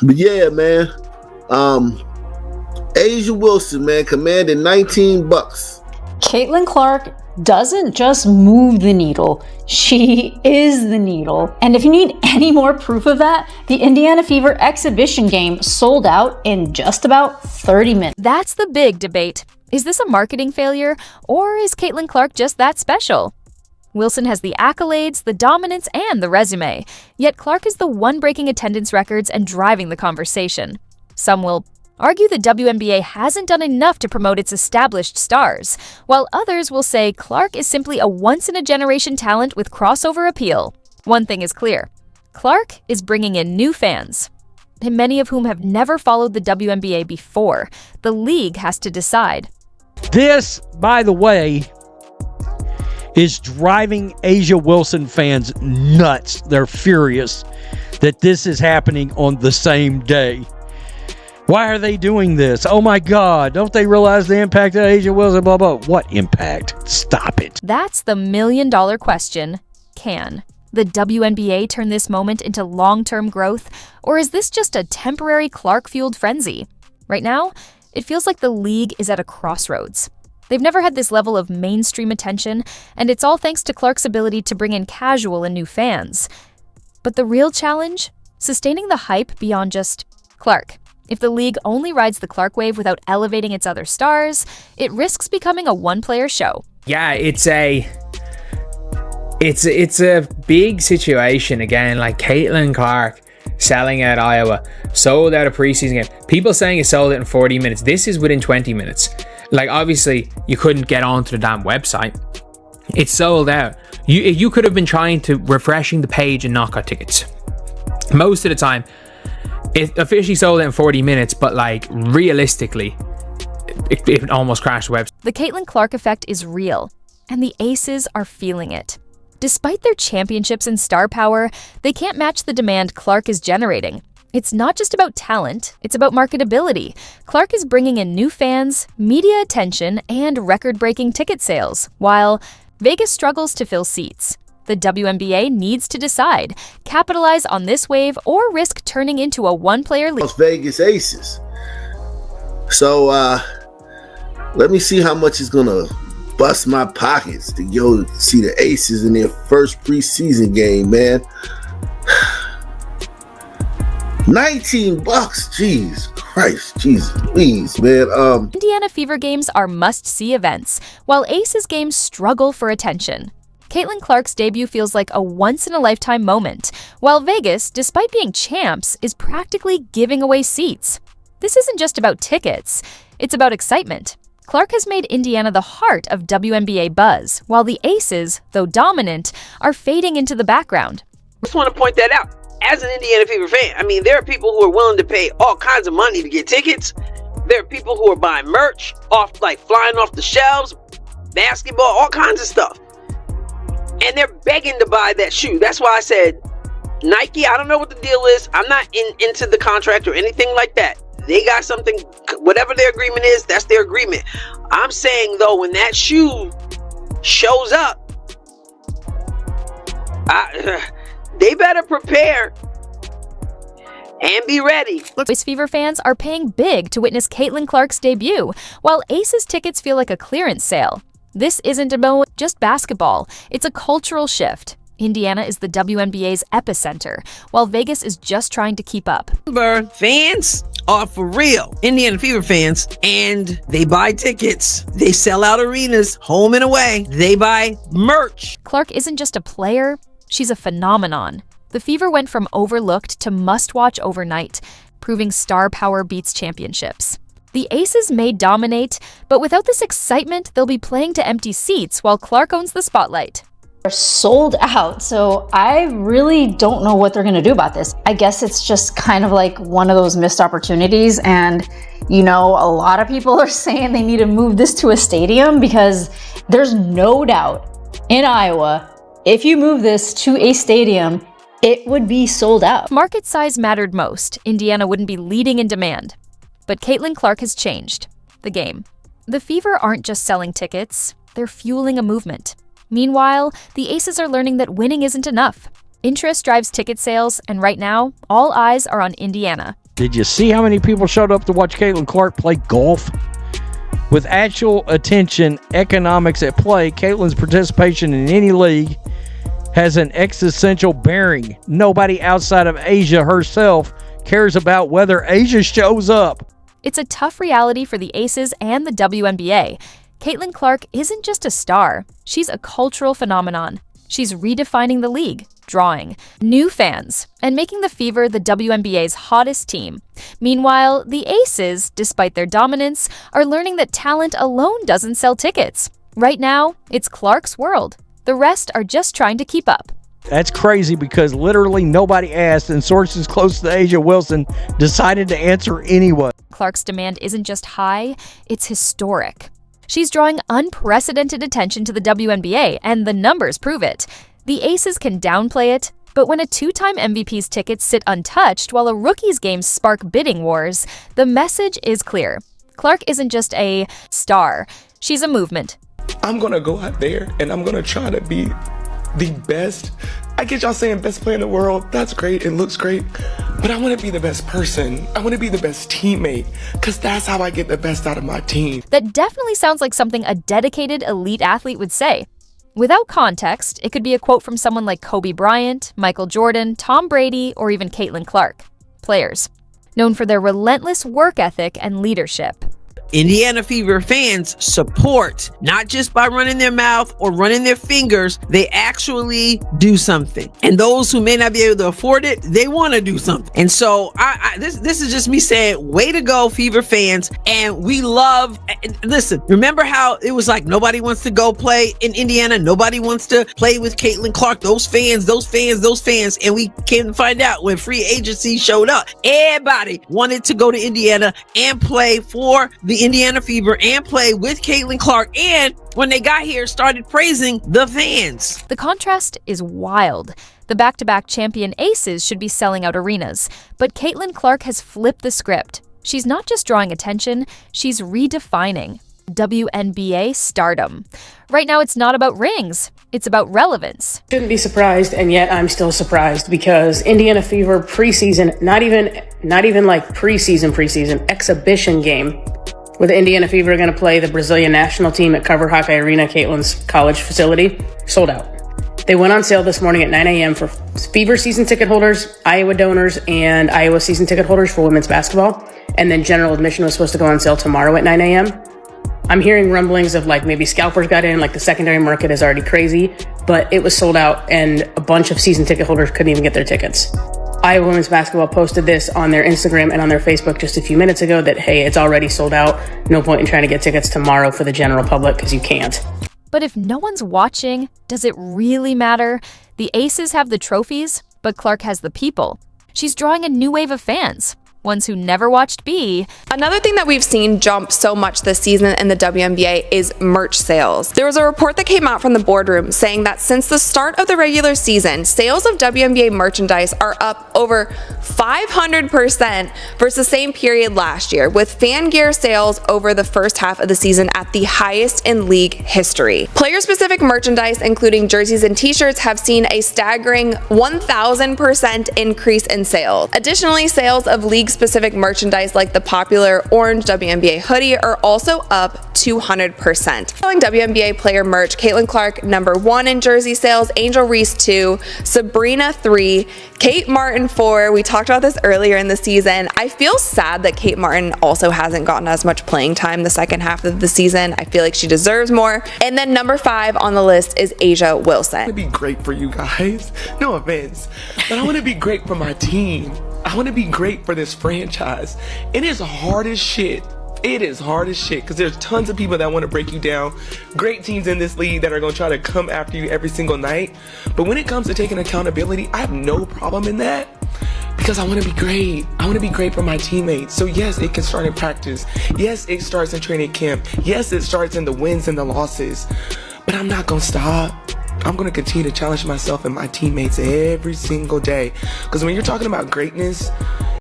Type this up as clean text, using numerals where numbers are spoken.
But yeah, man. Asia Wilson, man, commanded $19. Caitlin Clark doesn't just move the needle, she is the needle. And if you need any more proof of that, the Indiana Fever exhibition game sold out in just about 30 minutes. That's the big debate. Is this a marketing failure, or is Caitlin Clark just that special? Wilson has the accolades, the dominance, and the resume, yet Clark is the one breaking attendance records and driving the conversation. Some will argue the WNBA hasn't done enough to promote its established stars, while others will say Clark is simply a once-in-a-generation talent with crossover appeal. One thing is clear. Clark is bringing in new fans, and many of whom have never followed the WNBA before. The league has to decide. This, by the way, is driving Asia Wilson fans nuts. They're furious that this is happening on the same day. Why are they doing this? Oh my God, don't they realize the impact of Asia Wilson, blah, blah. What impact? Stop it. That's the million-dollar question. Can the WNBA turn this moment into long-term growth, or is this just a temporary Clark-fueled frenzy? Right now, it feels like the league is at a crossroads. They've never had this level of mainstream attention, and it's all thanks to Clark's ability to bring in casual and new fans. But the real challenge? Sustaining the hype beyond just Clark. If the league only rides the Clark wave without elevating its other stars, it risks becoming a one-player show. Yeah, it's a big situation again. Like Caitlin Clark selling out Iowa, sold out a preseason game. People saying it sold out in 40 minutes. This is within 20 minutes. Like, obviously, you couldn't get onto the damn website. It's sold out. You could have been trying to refreshing the page and not got tickets. Most of the time, it officially sold out in 40 minutes, but like realistically, it almost crashed the website. The Caitlin Clark effect is real, and the Aces are feeling it. Despite their championships and star power, they can't match the demand Clark is generating. It's not just about talent, it's about marketability. Clark is bringing in new fans, media attention, and record-breaking ticket sales, while Vegas struggles to fill seats. The WNBA needs to decide, capitalize on this wave or risk turning into a one-player league. Las Vegas Aces. So let me see how much it's gonna bust my pockets to go see the Aces in their first preseason game, man. $19, jeez Christ, Jesus, please, man. Indiana Fever games are must-see events, while Aces games struggle for attention. Caitlin Clark's debut feels like a once-in-a-lifetime moment, while Vegas, despite being champs, is practically giving away seats. This isn't just about tickets, it's about excitement. Clark has made Indiana the heart of WNBA buzz, while the Aces, though dominant, are fading into the background. I just want to point that out. As an Indiana Fever fan, I mean, there are people who are willing to pay all kinds of money to get tickets. There are people who are buying merch, flying off the shelves, basketball, all kinds of stuff. And they're begging to buy that shoe. That's why I said, Nike, I don't know what the deal is. I'm not into the contract or anything like that. They got something, whatever their agreement is, that's their agreement. I'm saying, though, when that shoe shows up, they better prepare and be ready. Voice Fever fans are paying big to witness Caitlin Clark's debut, while Aces tickets feel like a clearance sale. This isn't about just basketball, it's a cultural shift. Indiana is the WNBA's epicenter, while Vegas is just trying to keep up. Fans are for real Indiana Fever fans, and they buy tickets. They sell out arenas, home and away. They buy merch. Clark isn't just a player, she's a phenomenon. The Fever went from overlooked to must-watch overnight, proving star power beats championships. The Aces may dominate, but without this excitement, they'll be playing to empty seats while Clark owns the spotlight. They're sold out, so I really don't know what they're going to do about this. I guess it's just kind of like one of those missed opportunities, and you know, a lot of people are saying they need to move this to a stadium because there's no doubt in Iowa, if you move this to a stadium, it would be sold out. Market size mattered most. Indiana wouldn't be leading in demand. But Caitlin Clark has changed the game. The Fever aren't just selling tickets, they're fueling a movement. Meanwhile, the Aces are learning that winning isn't enough. Interest drives ticket sales, and right now, all eyes are on Indiana. Did you see how many people showed up to watch Caitlin Clark play golf? With actual attention, economics at play, Caitlin's participation in any league has an existential bearing. Nobody outside of Asia herself cares about whether Asia shows up. It's a tough reality for the Aces and the WNBA. Caitlin Clark isn't just a star, she's a cultural phenomenon. She's redefining the league, drawing new fans, and making the Fever the WNBA's hottest team. Meanwhile, the Aces, despite their dominance, are learning that talent alone doesn't sell tickets. Right now, it's Clark's world. The rest are just trying to keep up. That's crazy because literally nobody asked, and sources close to Asia Wilson decided to answer anyway. Clark's demand isn't just high, it's historic. She's drawing unprecedented attention to the WNBA, and the numbers prove it. The Aces can downplay it, but when a two-time MVP's tickets sit untouched while a rookie's games spark bidding wars, the message is clear. Clark isn't just a star, she's a movement. I'm gonna go out there and I'm gonna try to be the best. I get y'all saying best player in the world. That's great. It looks great. But I want to be the best person. I want to be the best teammate because that's how I get the best out of my team. That definitely sounds like something a dedicated elite athlete would say. Without context, it could be a quote from someone like Kobe Bryant, Michael Jordan, Tom Brady, or even Caitlin Clark. Players known for their relentless work ethic and leadership. Indiana Fever fans support, not just by running their mouth or running their fingers, they actually do something. And those who may not be able to afford it, they want to do something. And so this is just me saying, way to go, Fever fans. And we love, listen, remember how it was like nobody wants to go play in Indiana, nobody wants to play with Caitlin Clark, those fans. And we came to find out when free agency showed up, everybody wanted to go to Indiana and play for the Indiana Fever and play with Caitlin Clark, and when they got here started praising the fans. The contrast is wild. The back-to-back champion Aces should be selling out arenas, but Caitlin Clark has flipped the script. She's not just drawing attention, she's redefining WNBA stardom. Right now it's not about rings, it's about relevance. Shouldn't be surprised, and yet I'm still surprised because Indiana Fever preseason, not even like preseason exhibition game, where the Indiana Fever are going to play the Brazilian national team at Carver Hawkeye Arena, Caitlin's college facility, sold out. They went on sale this morning at 9 a.m. for Fever season ticket holders, Iowa donors, and Iowa season ticket holders for women's basketball. And then general admission was supposed to go on sale tomorrow at 9 a.m. I'm hearing rumblings of like maybe scalpers got in, like the secondary market is already crazy, but it was sold out and a bunch of season ticket holders couldn't even get their tickets. Iowa Women's Basketball posted this on their Instagram and on their Facebook just a few minutes ago that, hey, it's already sold out. No point in trying to get tickets tomorrow for the general public because you can't. But if no one's watching, does it really matter? The Aces have the trophies, but Clark has the people. She's drawing a new wave of fans. Ones who never watched B. Another thing that we've seen jump so much this season in the WNBA is merch sales. There was a report that came out from the boardroom saying that since the start of the regular season, sales of WNBA merchandise are up over 500% versus the same period last year, with fan gear sales over the first half of the season at the highest in league history. Player-specific merchandise, including jerseys and t-shirts, have seen a staggering 1,000% increase in sales. Additionally, sales of league-specific merchandise like the popular orange WNBA hoodie are also up 200%. Selling WNBA player merch, Caitlin Clark #1 in jersey sales, Angel Reese 2, Sabrina 3, Kate Martin 4. We talked about this earlier in the season. I feel sad that Kate Martin also hasn't gotten as much playing time the second half of the season. I feel like she deserves more. And then #5 on the list is Asia Wilson. I want to be great for you guys. No offense, but I want to be great for my team. I want to be great for this franchise. It is hard as shit. It is hard as shit because there's tons of people that want to break you down. Great teams in this league that are going to try to come after you every single night. But when it comes to taking accountability, I have no problem in that because I want to be great. I want to be great for my teammates. So yes, it can start in practice. Yes, it starts in training camp. Yes, it starts in the wins and the losses. But I'm not going to stop. I'm going to continue to challenge myself and my teammates every single day. Because when you're talking about greatness,